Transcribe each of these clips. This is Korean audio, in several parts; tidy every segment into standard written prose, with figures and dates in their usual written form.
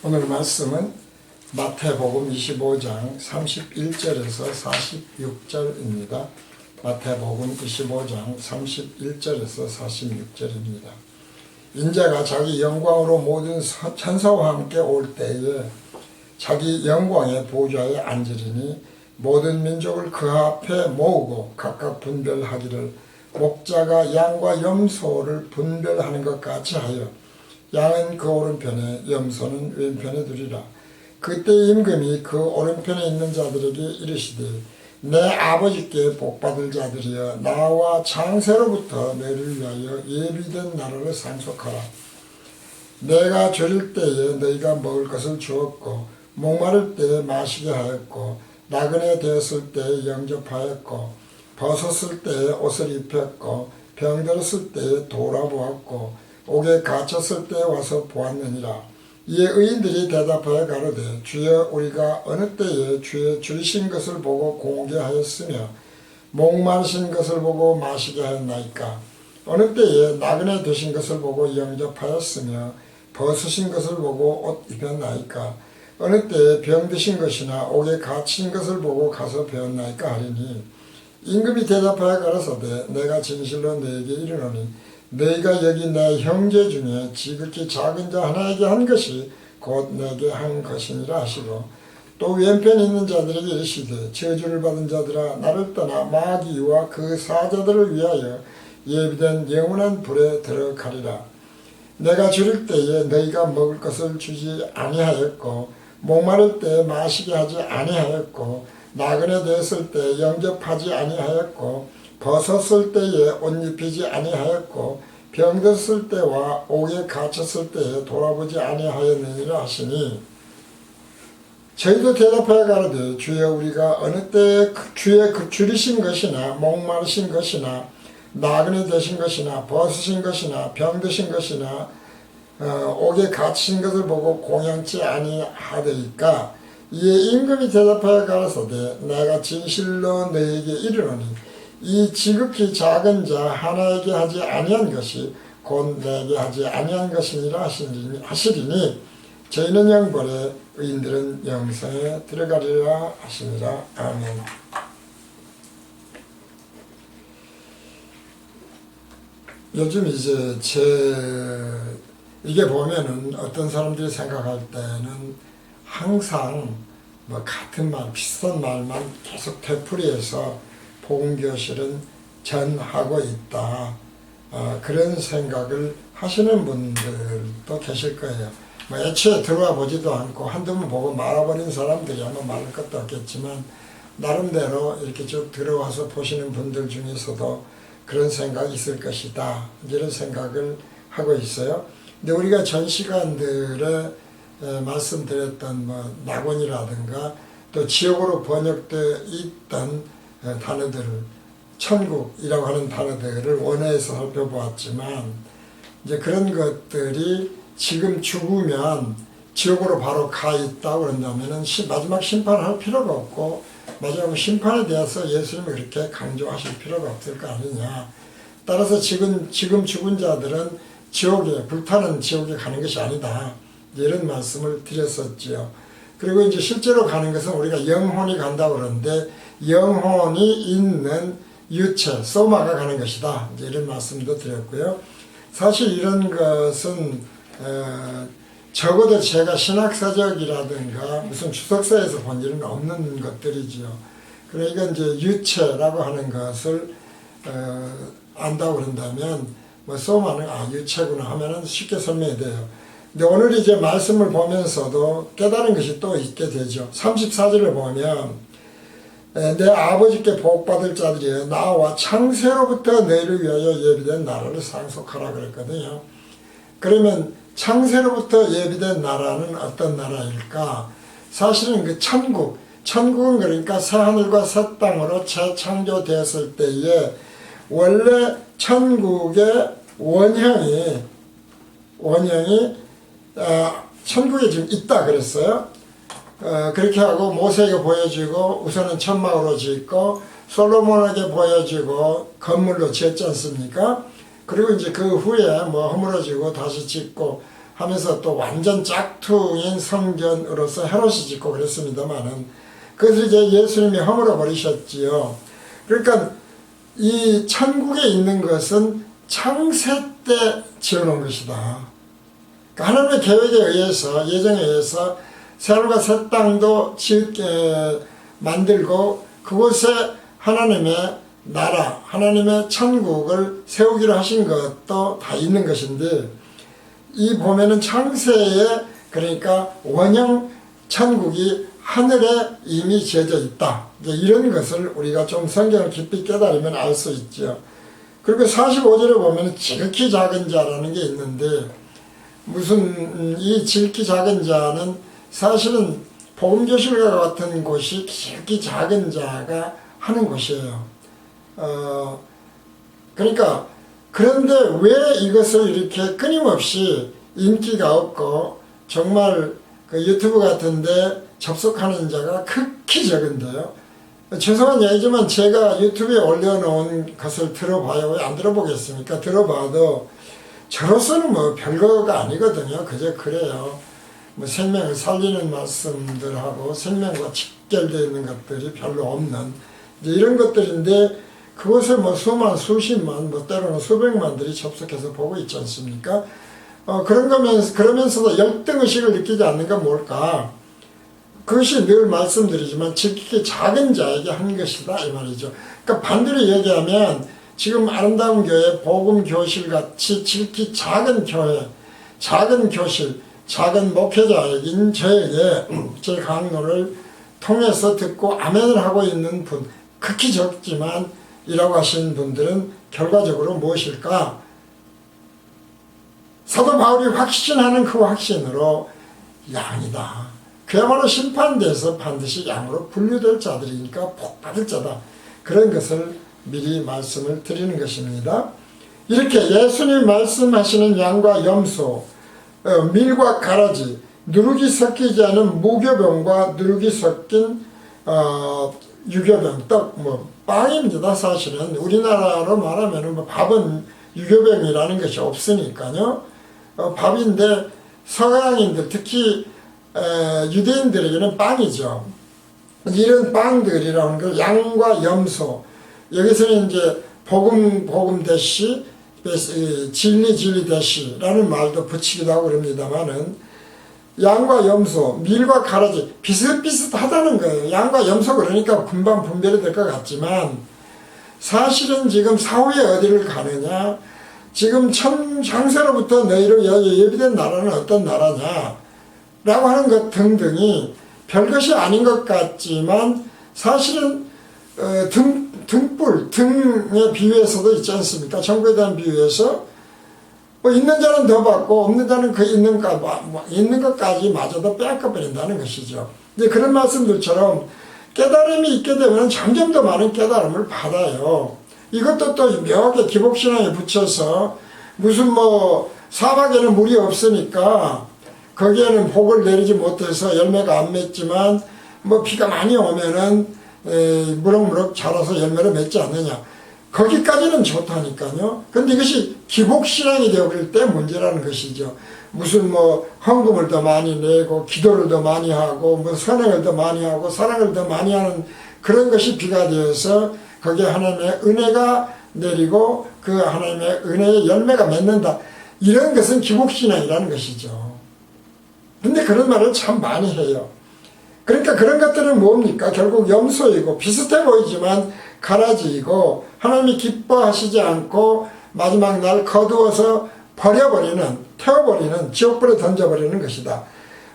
오늘 말씀은 마태복음 25장 31절에서 46절입니다. 마태복음 25장 31절에서 46절입니다. 인자가 자기 영광으로 모든 천사와 함께 올 때에 자기 영광의 보좌에 앉으리니 모든 민족을 그 앞에 모으고 각각 분별하기를 목자가 양과 염소를 분별하는 것 같이 하여 양은 그 오른편에 염소는 왼편에 두리라. 그때 임금이 그 오른편에 있는 자들에게 이르시되 내 아버지께 복받을 자들이여 나와 창세로부터 너희를 위하여 예비된 나라를 상속하라. 내가 졸릴 때에 너희가 먹을 것을 주었고 목마를 때에 마시게 하였고 나그네 되었을 때에 영접하였고 벗었을 때에 옷을 입혔고 병들었을 때에 돌아보았고 옥에 갇혔을 때에 와서 보았느니라. 이에 의인들이 대답하여 가로되 주여 우리가 어느 때에 주의 줄이신 것을 보고 공개하였으며 목마르신 것을 보고 마시게 하였나이까. 어느 때에 나그네 되신 것을 보고 영접하였으며 벗으신 것을 보고 옷 입혔나이까. 어느 때에 병드신 것이나 옥에 갇힌 것을 보고 가서 배웠나이까 하리니 임금이 대답하여 가라사대 내가 진실로 너에게 이르노니 너희가 여기 내 형제 중에 지극히 작은 자 하나에게 한 것이 곧 내게 한 것이니라 하시고 또 왼편에 있는 자들에게 이르시되 저주를 받은 자들아 나를 떠나 마귀와 그 사자들을 위하여 예비된 영원한 불에 들어가리라. 내가 줄일 때에 너희가 먹을 것을 주지 아니하였고 목마를 때에 마시게 하지 아니하였고 나그네 되었을 때 영접하지 아니하였고 벗었을 때에 옷 입히지 아니하였고 병들었을 때와 옥에 갇혔을 때에 돌아보지 아니하였느니라 하시니 저희도 대답하여 가로되 주여 우리가 어느 때에 주의 줄이신 것이나 목마르신 것이나 나그네 되신 것이나 벗으신 것이나 병드신 것이나 옥에 갇힌 것을 보고 공양치 아니하더이까. 이에 임금이 대답하여 가라사대 내가 진실로 너에게 이르노니 이 지극히 작은 자 하나에게 하지 아니한 것이 곧 내게 하지 아니한 것이니라 하시리니 저희는 영벌에 의인들은 영생에 들어가리라 하시니라. 아멘. 요즘 이제 이게 보면은 어떤 사람들이 생각할 때는 항상 뭐 같은 말 비슷한 말만 계속 되풀이해서 복음교실은 전하고 있다. 그런 생각을 하시는 분들도 계실 거예요. 뭐 애초에 들어와 보지도 않고 한두 번 보고 말아버린 사람들이야 뭐 말할 것도 없겠지만 나름대로 이렇게 쭉 들어와서 보시는 분들 중에서도 그런 생각이 있을 것이다. 이런 생각을 하고 있어요. 근데 우리가 전 시간들에 말씀드렸던 뭐 낙원이라든가 또 지옥으로 번역되어 있던 단어들을 천국이라고 하는 단어들을 원어에서 살펴보았지만 이제 그런 것들이 지금 죽으면 지옥으로 바로 가 있다고 그런다면은 마지막 심판할 필요가 없고 마지막 심판에 대해서 예수님이 그렇게 강조하실 필요가 없을 거 아니냐. 따라서 지금 죽은 자들은 지옥에 불타는 지옥에 가는 것이 아니다. 이런 말씀을 드렸었지요. 그리고 이제 실제로 가는 것은 우리가 영혼이 간다고 그러는데 영혼이 있는 유체, 소마가 가는 것이다. 이런 말씀도 드렸고요. 사실 이런 것은 적어도 제가 신학사적이라든가 무슨 주석사에서 본 일은 없는 것들이지요. 그러니까 이제 유체라고 하는 것을 안다고 그런다면 뭐 소마는 유체구나 하면은 쉽게 설명이 돼요. 근데 오늘 이제 말씀을 보면서도 깨달은 것이 또 있게 되죠. 34절을 보면 내 아버지께 복받을 자들이여 나와 창세로부터 너희를 위하여 예비된 나라를 상속하라 그랬거든요. 그러면 창세로부터 예비된 나라는 어떤 나라일까? 사실은 그 천국은 그러니까 새하늘과 새 땅으로 재창조되었을 때에 원래 천국의 원형이 천국에 지금 있다 그랬어요. 그렇게 하고 모세에게 보여지고 우선은 천막으로 짓고 솔로몬에게 보여지고 건물로 지었지 않습니까? 그리고 이제 그 후에 뭐 허물어지고 다시 짓고 하면서 또 완전 짝퉁인 성전으로서 헤롯이 짓고 그랬습니다만은 그것을 이제 예수님이 허물어 버리셨지요. 그러니까 이 천국에 있는 것은 창세 때 지어놓은 것이다. 그러니까 하나님의 계획에 의해서, 예정에 의해서 새하늘과 새 땅도 만들고 그곳에 하나님의 나라, 하나님의 천국을 세우기로 하신 것도 다 있는 것인데, 이 보면은 창세에 그러니까 원형 천국이 하늘에 이미 지어져 있다. 이제 이런 것을 우리가 좀 성경을 깊이 깨달으면 알 수 있죠. 그리고 45절에 보면 지극히 작은 자라는 게 있는데, 무슨 이 지극히 작은 자는 사실은 복음교실과 같은 곳이 지극히 작은 자가 하는 곳이에요. 그러니까 그런데 왜 이것을 이렇게 끊임없이 인기가 없고 정말 그 유튜브 같은데 접속하는 자가 극히 적은데요. 죄송한 얘기지만 제가 유튜브에 올려놓은 것을 들어봐요. 왜 안 들어보겠습니까? 들어봐도 저로서는 뭐 별거가 아니거든요. 그저 그래요. 뭐 생명을 살리는 말씀들하고 생명과 직결되어 있는 것들이 별로 없는 이제 이런 것들인데, 그것에 뭐 수만, 수십만, 뭐 때로는 수백만들이 접속해서 보고 있지 않습니까? 그러면서도 열등의식을 느끼지 않는가 뭘까? 그것이 늘 말씀드리지만 지극히 작은 자에게 한 것이다 이 말이죠. 그러니까 반대로 얘기하면 지금 아름다운 교회, 복음 교실 같이 지극히 작은 교회, 작은 교실, 작은 목회자인 저에게 제 강론을 통해서 듣고 아멘을 하고 있는 분, 극히 적지만 이라고 하시는 분들은 결과적으로 무엇일까? 사도 바울이 확신하는 그 확신으로 양이다. 그야말로 심판돼서 반드시 양으로 분류될 자들이니까 복받을 자다. 그런 것을 미리 말씀을 드리는 것입니다. 이렇게 예수님 말씀하시는 양과 염소, 밀과 가라지, 누룩이 섞이지 않은 무교병과 누룩이 섞인 유교병, 떡, 빵입니다. 사실은 우리나라로 말하면 밥은 유교병이라는 것이 없으니까요. 밥인데 서양인들, 특히 유대인들에게는 빵이죠. 이런 빵들이라는 걸 양과 염소, 여기서는 이제 복음 대시, 진리 대시라는 말도 붙이기도 하고 그럽니다만은, 양과 염소, 밀과 가라지 비슷비슷하다는 거예요. 양과 염소 그러니까 금방 분별이 될 것 같지만 사실은 지금 사후에 어디를 가느냐, 지금 창세로부터 너희로 예비된 나라는 어떤 나라냐 라고 하는 것 등등이 별것이 아닌 것 같지만 사실은 등의 비유에서도 있지 않습니까? 정부에 대한 비유에서 있는 자는 더 받고 없는 자는 그 있는 것까지 마저도 빼앗겨버린다는 것이죠. 이제 그런 말씀들처럼 깨달음이 있게 되면 점점 더 많은 깨달음을 받아요. 이것도 또 묘하게 기복신앙에 붙여서 무슨 사막에는 물이 없으니까 거기에는 복을 내리지 못해서 열매가 안 맺지만 비가 많이 오면은 무럭무럭 자라서 열매를 맺지 않느냐. 거기까지는 좋다니까요. 근데 이것이 기복신앙이 되어버릴 때 문제라는 것이죠. 무슨 헌금을 더 많이 내고 기도를 더 많이 하고 선행을 더 많이 하고 사랑을 더 많이 하는 그런 것이 비가 되어서 거기에 하나님의 은혜가 내리고 그 하나님의 은혜의 열매가 맺는다. 이런 것은 기복신앙이라는 것이죠. 근데 그런 말을 참 많이 해요. 그러니까 그런 것들은 뭡니까? 결국 염소이고 비슷해 보이지만 가라지이고 하나님이 기뻐하시지 않고 마지막 날 거두어서 버려버리는, 태워버리는, 지옥불에 던져버리는 것이다.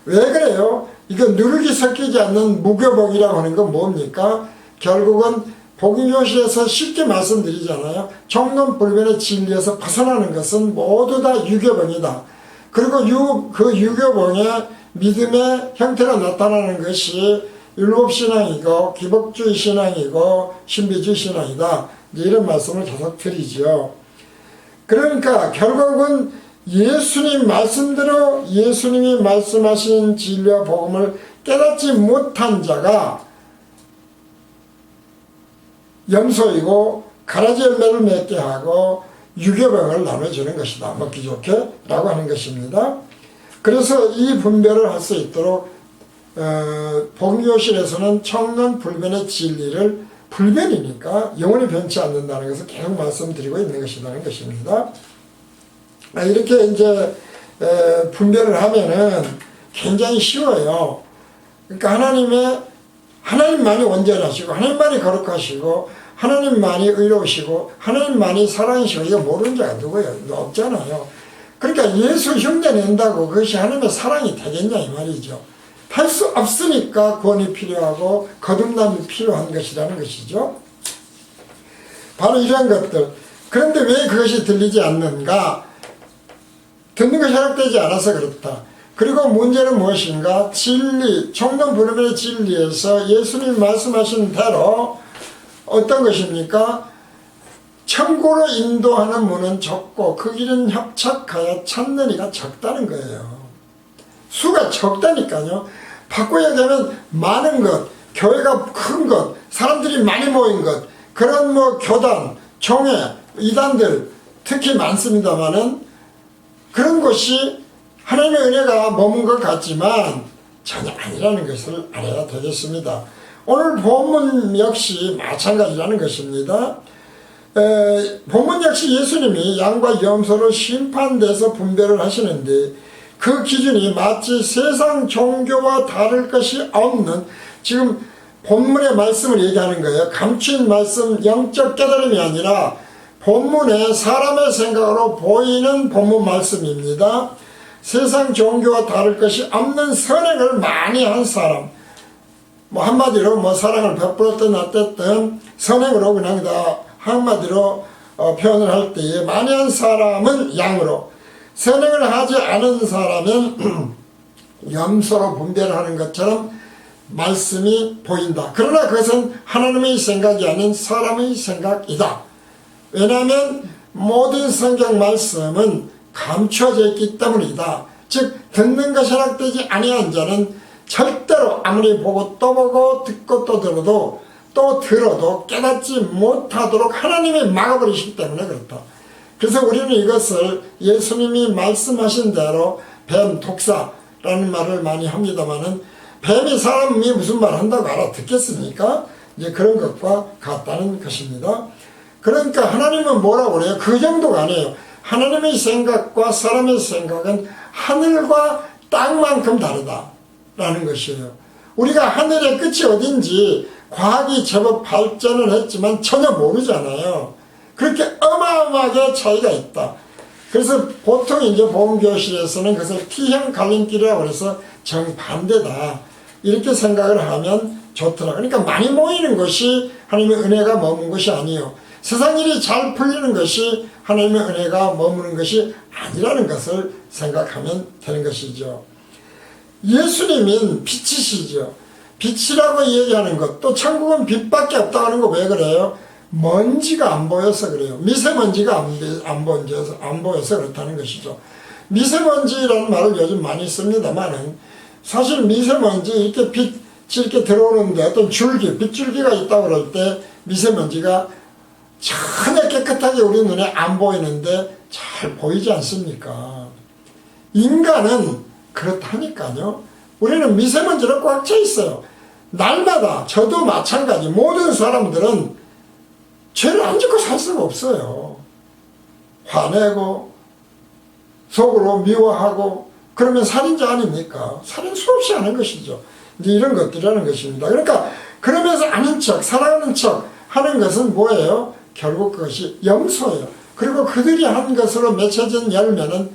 왜 그래요? 이거 누룩이 섞이지 않는 무교복이라고 하는 건 뭡니까? 결국은 복음교실에서 쉽게 말씀드리잖아요. 정론불변의 진리에서 벗어나는 것은 모두 다 유교병이다. 그리고 그 유교병의 믿음의 형태가 나타나는 것이 율법신앙이고 기복주의 신앙이고 신비주의 신앙이다. 이런 말씀을 계속 드리죠. 그러니까 결국은 예수님 말씀대로 예수님이 말씀하신 진리와 복음을 깨닫지 못한 자가 염소이고 가라지 열매를 맺게 하고 유교병을 나눠주는 것이다. 먹기 좋게 라고 하는 것입니다. 그래서 이 분별을 할 수 있도록 복음교실에서는 청년 불변의 진리를 불변이니까 영원히 변치 않는다는 것을 계속 말씀드리고 있는 것이라는 것입니다. 이렇게 이제 분별을 하면은 굉장히 쉬워요. 그러니까 하나님만이 온전하시고 하나님만이 거룩하시고 하나님만이 의로우시고 하나님만이 사랑이시고 이거 모르는 자가 누구예요? 없잖아요. 그러니까 예수 흉내 낸다고 그것이 하나님의 사랑이 되겠냐 이 말이죠. 할 수 없으니까 구원이 필요하고 거듭남이 필요한 것이라는 것이죠. 바로 이런 것들. 그런데 왜 그것이 들리지 않는가? 듣는 것이 허락되지 않아서 그렇다. 그리고 문제는 무엇인가? 진리, 청년 불변의 진리에서 예수님이 말씀하신 대로 어떤 것입니까? 천국으로 인도하는 문은 좁고 그 길은 협착하여 찾는 이가 적다는 거예요. 수가 적다니까요. 바꿔 얘기하면 많은 것, 교회가 큰 것, 사람들이 많이 모인 것, 그런 교단, 종회, 이단들 특히 많습니다만은 그런 것이 하나님의 은혜가 머문 것 같지만 전혀 아니라는 것을 알아야 되겠습니다. 오늘 본문 역시 마찬가지라는 것입니다. 본문 역시 예수님이 양과 염소로 심판돼서 분별을 하시는데 그 기준이 마치 세상 종교와 다를 것이 없는, 지금 본문의 말씀을 얘기하는 거예요. 감추인 말씀, 영적 깨달음이 아니라 본문에 사람의 생각으로 보이는 본문 말씀입니다. 세상 종교와 다를 것이 없는 선행을 많이 한 사람, 한마디로 사랑을 베풀었든 어쨌든 선행으로 그냥 다 한마디로 표현을 할 때에 많이 한 사람은 양으로, 선행을 하지 않은 사람은 염소로 분별하는 것처럼 말씀이 보인다. 그러나 그것은 하나님의 생각이 아닌 사람의 생각이다. 왜냐하면 모든 성경 말씀은 감춰져 있기 때문이다. 즉 듣는 것이 허락되지 아니한 자는 절대로 아무리 보고 또 보고 듣고 또 들어도 깨닫지 못하도록 하나님이 막아버리시기 때문에 그렇다. 그래서 우리는 이것을 예수님이 말씀하신 대로 뱀, 독사라는 말을 많이 합니다만은 뱀이 사람이 무슨 말 한다고 알아듣겠습니까? 이제 그런 것과 같다는 것입니다. 그러니까 하나님은 뭐라고 그래요? 그 정도가 아니에요. 하나님의 생각과 사람의 생각은 하늘과 땅만큼 다르다라는 것이에요. 우리가 하늘의 끝이 어딘지 과학이 제법 발전을 했지만 전혀 모르잖아요. 그렇게 어마어마하게 차이가 있다. 그래서 보통 이제 복음교실에서는 그것을 T형 갈림길이라고 해서 정반대다, 이렇게 생각을 하면 좋더라. 그러니까 많이 모이는 것이 하나님의 은혜가 머문 것이 아니에요. 세상 일이 잘 풀리는 것이 하나님의 은혜가 머무는 것이 아니라는 것을 생각하면 되는 것이죠. 예수님은 빛이시죠. 빛이라고 얘기하는 것, 또 천국은 빛밖에 없다고 하는 거 왜 그래요? 먼지가 안 보여서 그래요. 미세먼지가 안 보여서 그렇다는 것이죠. 미세먼지라는 말을 요즘 많이 씁니다만은 사실 미세먼지 이렇게 빛이 이렇게 들어오는데 어떤 줄기, 빗줄기가 있다고 그럴 때 미세먼지가 전혀 깨끗하게 우리 눈에 안 보이는데 잘 보이지 않습니까? 인간은 그렇다니까요. 우리는 미세먼지로 꽉 차 있어요. 날마다 저도 마찬가지, 모든 사람들은 죄를 안 짓고 살 수가 없어요. 화내고 속으로 미워하고 그러면 살인자 아닙니까? 살인 수없이 하는 것이죠. 이제 이런 것들이라는 것입니다. 그러니까 그러면서 아는 척, 사랑하는 척 하는 것은 뭐예요? 결국 그것이 염소예요. 그리고 그들이 한 것으로 맺혀진 열매는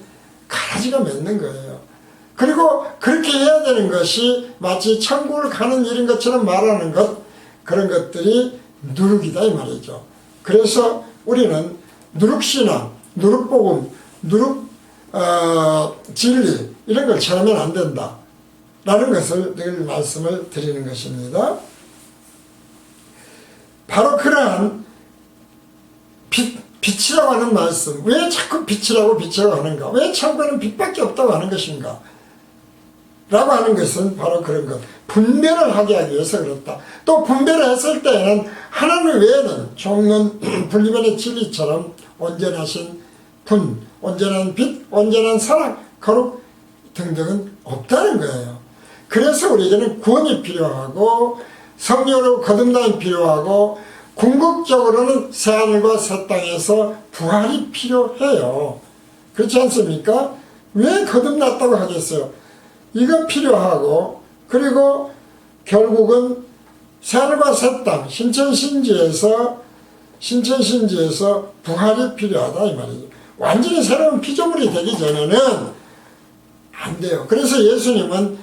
가라지가 맺는 거예요. 그리고 그렇게 해야 되는 것이 마치 천국을 가는 일인 것처럼 말하는 것, 그런 것들이 누룩이다 이 말이죠. 그래서 우리는 누룩신앙, 누룩복음, 진리 이런 걸 체험하면 안 된다 라는 것을 늘 말씀을 드리는 것입니다. 바로 그러한 빛이라고 하는 말씀, 왜 자꾸 빛이라고 하는가? 왜 천국에는 빛밖에 없다고 하는 것인가? 라고 하는 것은 바로 그런 것, 분별을 하게 하기 위해서 그렇다. 또 분별을 했을 때에는 하나님 외에는 종론 분리변의 진리처럼 온전하신 분, 온전한 빛, 온전한 사랑, 거룩 등등은 없다는 거예요. 그래서 우리에게는 구원이 필요하고 성령으로 거듭남이 필요하고 궁극적으로는 새하늘과 새 땅에서 부활이 필요해요. 그렇지 않습니까? 왜 거듭났다고 하겠어요? 이거 필요하고 그리고 결국은 새하늘과 새 땅, 신천신지에서 부활이 필요하다 이 말이죠. 완전히 새로운 피조물이 되기 전에는 안 돼요. 그래서 예수님은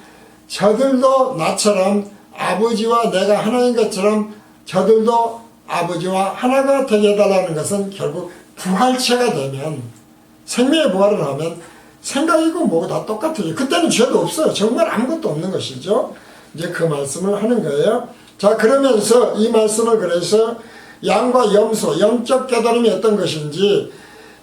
저들도 나처럼 아버지와 내가 하나인 것처럼 저들도 아버지와 하나가 되게 해달라는 것은 결국 부활체가 되면 생명의 부활을 하면 생각이고 뭐고 다 똑같아요. 그때는 죄도 없어요. 정말 아무것도 없는 것이죠. 이제 그 말씀을 하는 거예요. 자, 그러면서 이 말씀을 그래서 양과 염소, 영적 깨달음이 어떤 것인지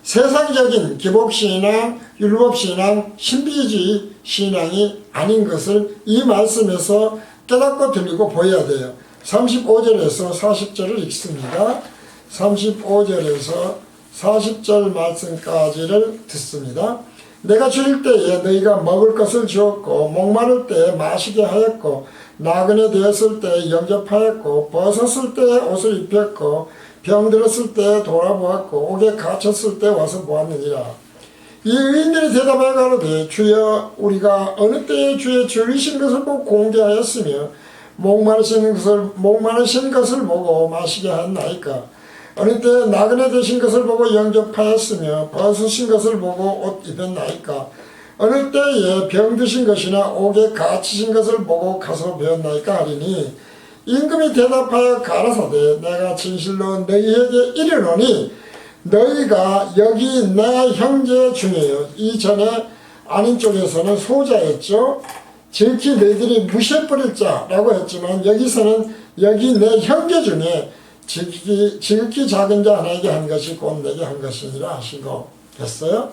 세상적인 기복신앙, 율법신앙, 신비주의 신앙이 아닌 것을 이 말씀에서 깨닫고 들리고 보여야 돼요. 35절에서 40절을 읽습니다. 35절에서 40절 말씀까지를 듣습니다. 내가 줄일 때에 너희가 먹을 것을 주었고 목마를 때에 마시게 하였고 나그네 되었을 때에 영접하였고 벗었을 때에 옷을 입혔고 병들었을 때에 돌아보았고 옥에 갇혔을 때 와서 보았느니라. 이 의인들이 대답하여 가로되 주여 우리가 어느 때에 주의 줄이신 것을 보고 공개하였으며 목마르신 것을 보고 마시게 하였나이까. 어느 때에 나그네 되신 것을 보고 영접하였으며 벗으신 것을 보고 옷 입혔나이까. 어느 때에 병드신 것이나 옥에 갇히신 것을 보고 가서 배웠나이까 하리니 임금이 대답하여 가라사대 내가 진실로 너희에게 이르노니 너희가 여기 내 형제 중에요. 이전에 아닌 쪽에서는 소자였죠. 지극히 너희들이 무시해버릴 자라고 했지만 여기서는 여기 내 형제 중에 지극히 작은 자 하나에게 한 것이 곧 내게 한 것이니라 하시고 했어요.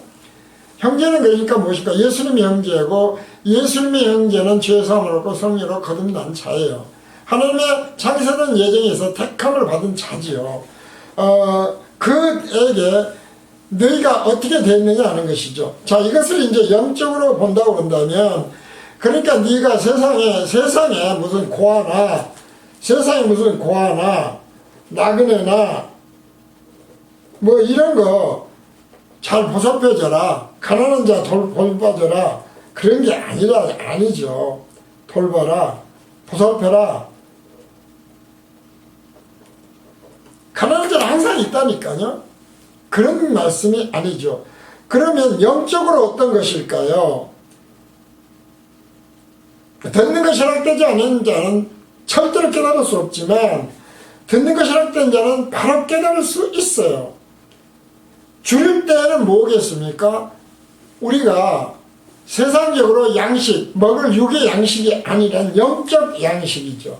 형제는 그러니까 무엇일까? 예수님의 형제고 예수님의 형제는 죄사함을 얻고 성령으로 거듭난 자예요. 하나님의 창세된 예정에서 택함을 받은 자지요. 그에게 너희가 어떻게 됐느냐 하는 것이죠. 자, 이것을 이제 영적으로 본다고 그런다면 그러니까 네가 세상에 무슨 고아나 나그네나 뭐 이런 거 잘 보살펴줘라. 가난한 자 돌봐줘라. 그런 게 아니죠. 돌봐라. 보살펴라. 가난한 자는 항상 있다니까요. 그런 말씀이 아니죠. 그러면 영적으로 어떤 것일까요? 듣는 것이 허락되지 않은 자는 절대로 깨달을 수 없지만 듣는 것이 허락된 자는 바로 깨달을 수 있어요. 줄일 때는 뭐겠습니까? 우리가 세상적으로 양식, 먹을 육의 양식이 아니란 영적 양식이죠.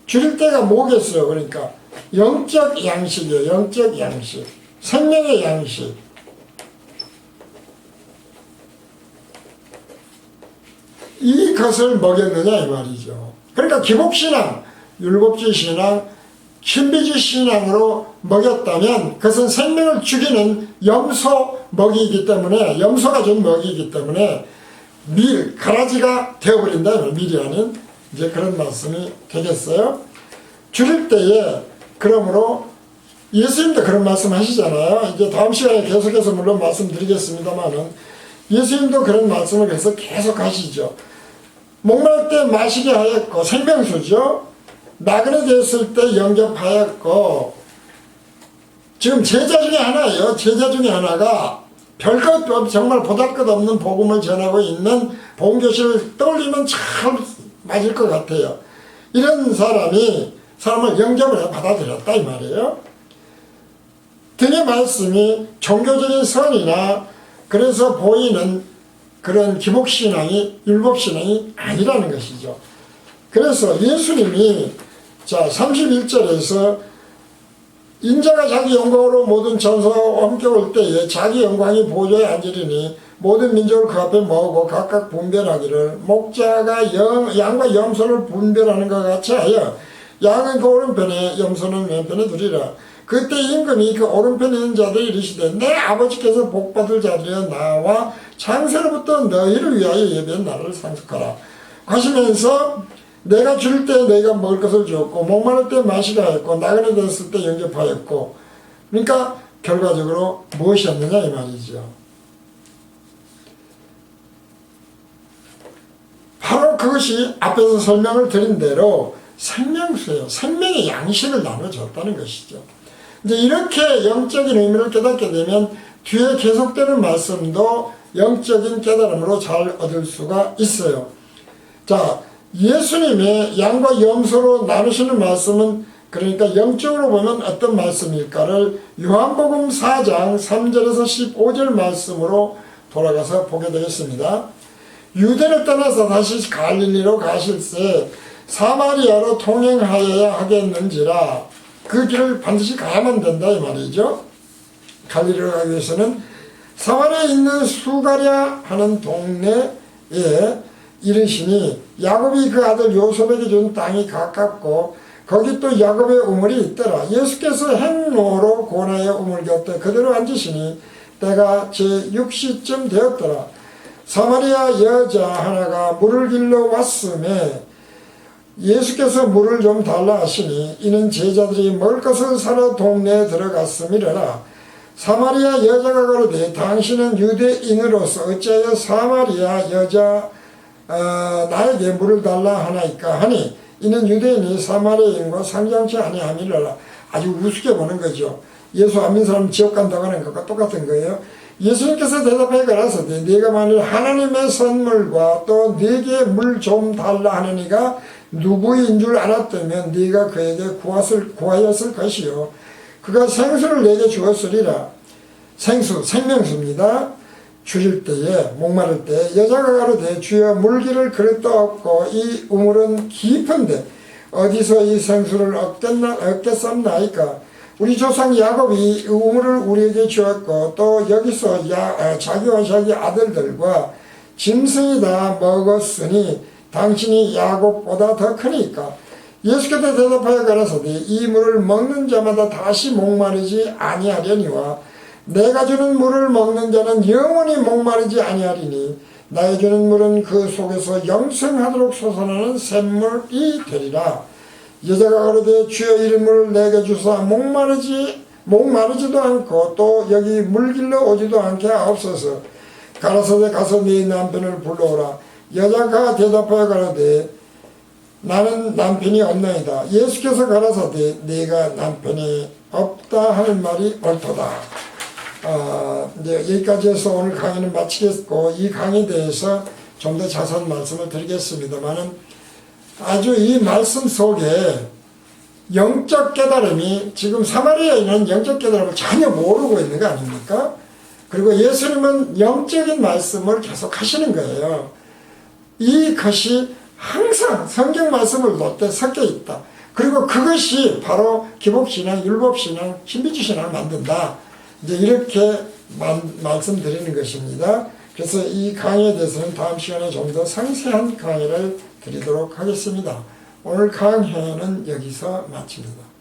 줄일 때가 뭐겠어요? 그러니까 영적 양식이에요. 영적 양식. 생명의 양식. 이것을 먹였느냐 이 말이죠. 그러니까 기복신앙, 율법주의 신앙, 신비주의 신앙으로 먹였다면 그것은 생명을 죽이는 염소 먹이기 때문에 염소가 준 먹이기 때문에 가라지가 되어버린다. 밀이 아닌 이제 그런 말씀이 되겠어요. 줄일 때에 그러므로 예수님도 그런 말씀 하시잖아요. 이제 다음 시간에 계속해서 물론 말씀드리겠습니다만은 예수님도 그런 말씀을 계속 하시죠. 목마를 때 마시게 하였고 생명수죠. 나그네 되었을 때 영접하였고 지금 제자 중에 하나예요. 제자 중에 하나가 별것 정말 보잘것없는 복음을 전하고 있는 복음교실을 떠올리면 참 맞을 것 같아요. 이런 사람을 영접을 받아들였다 이 말이에요. 등의 말씀이 종교적인 선이나 그래서 보이는 그런 기복신앙이 율법신앙이 아니라는 것이죠. 그래서 예수님이 자 31절에서 인자가 자기 영광으로 모든 천사와 함께 올 때에 자기 영광이 보좌에 앉으리니 모든 민족을 그 앞에 모으고 각각 분별하기를 목자가 양과 염소를 분별하는 것 같이 하여 양은 그 오른편에 염소는 왼편에 두리라. 그때 임금이 그 오른편에 있는 자들이 이르시되 내 아버지께서 복받을 자들이여 나와 창세로부터 너희를 위하여 예비한 나라를 상속하라 하시면서 내가 줄 때 너희가 먹을 것을 주었고 목마를 때 마시라 했고 나그네 됐을 때 영접하였고 그러니까 결과적으로 무엇이었느냐 이 말이죠. 바로 그것이 앞에서 설명을 드린 대로 생명수예요. 생명의 양식을 나눠줬다는 것이죠. 이제 이렇게 영적인 의미를 깨닫게 되면 뒤에 계속되는 말씀도 영적인 깨달음으로 잘 얻을 수가 있어요. 자, 예수님의 양과 염소로 나누시는 말씀은 그러니까 영적으로 보면 어떤 말씀일까를 요한복음 4장 3절에서 15절 말씀으로 돌아가서 보게 되겠습니다. 유대를 떠나서 다시 갈릴리로 가실새 사마리아로 통행하여야 하겠는지라 그 길을 반드시 가야만 된다 이 말이죠. 갈릴리로 가기 위해서는 사마리아에 있는 수가랴 하는 동네에 이르시니 야곱이 그 아들 요셉에게 준 땅이 가깝고 거기 또 야곱의 우물이 있더라. 예수께서 행로로 고나의 우물 곁에 그대로 앉으시니 때가 제6시쯤 되었더라. 사마리아 여자 하나가 물을 길러 왔음에 예수께서 물을 좀 달라 하시니 이는 제자들이 먹을 것을 사러 동네에 들어갔음이라. 사마리아 여자가 가로되 당신은 유대인으로서 어찌하여 사마리아 여자 나에게 물을 달라 하나이까 하니 이는 유대인이 사마리아인과 상장치 아니함이라. 아주 우습게 보는 거죠. 예수 안 믿는 사람 지옥 간다고 하는 것과 똑같은 거예요. 예수님께서 대답하여 가라사대 네가 만일 하나님의 선물과 또 네게 물 좀 달라 하느니가 누구인 줄 알았다면 네가 그에게 구하였을 것이요 그가 생수를 내게 주었으리라. 생수, 생명수입니다. 주실 때에 목마를 때 여자가 가로되 주여 물기를 그릇도 없고 이 우물은 깊은데 어디서 이 생수를 얻겠삼나이까. 우리 조상 야곱이 이 우물을 우리에게 주었고 또 여기서 자기와 자기 아들들과 짐승이 다 먹었으니 당신이 야곱보다 더 크니까. 예수께서 대답하여 가라사대 이 물을 먹는 자마다 다시 목마르지 아니하려니와 내가 주는 물을 먹는 자는 영원히 목마르지 아니하리니 나의 주는 물은 그 속에서 영생하도록 솟아나는 샘물이 되리라. 여자가 가로되 주여 이 물을 내게 주사 목마르지도 않고 또 여기 물 길러 오지도 않게 하옵소서. 가라사대 가서 네 남편을 불러오라. 여자가 대답하여 가로되 나는 남편이 없나이다. 예수께서 가라사대 네가 남편이 없다 하는 말이 옳도다. 이제 여기까지 해서 오늘 강의는 마치겠고 이 강의에 대해서 좀 더 자세한 말씀을 드리겠습니다만은 아주 이 말씀 속에 영적 깨달음이 지금 사마리아인은 영적 깨달음을 전혀 모르고 있는 거 아닙니까? 그리고 예수님은 영적인 말씀을 계속 하시는 거예요. 이것이 항상 성경 말씀을 놓되 섞여 있다. 그리고 그것이 바로 기복신앙, 율법신앙, 신비주의신앙을 만든다. 이제 이렇게 말씀드리는 것입니다. 그래서 이 강의에 대해서는 다음 시간에 좀 더 상세한 강의를 드리도록 하겠습니다. 오늘 강의는 여기서 마칩니다.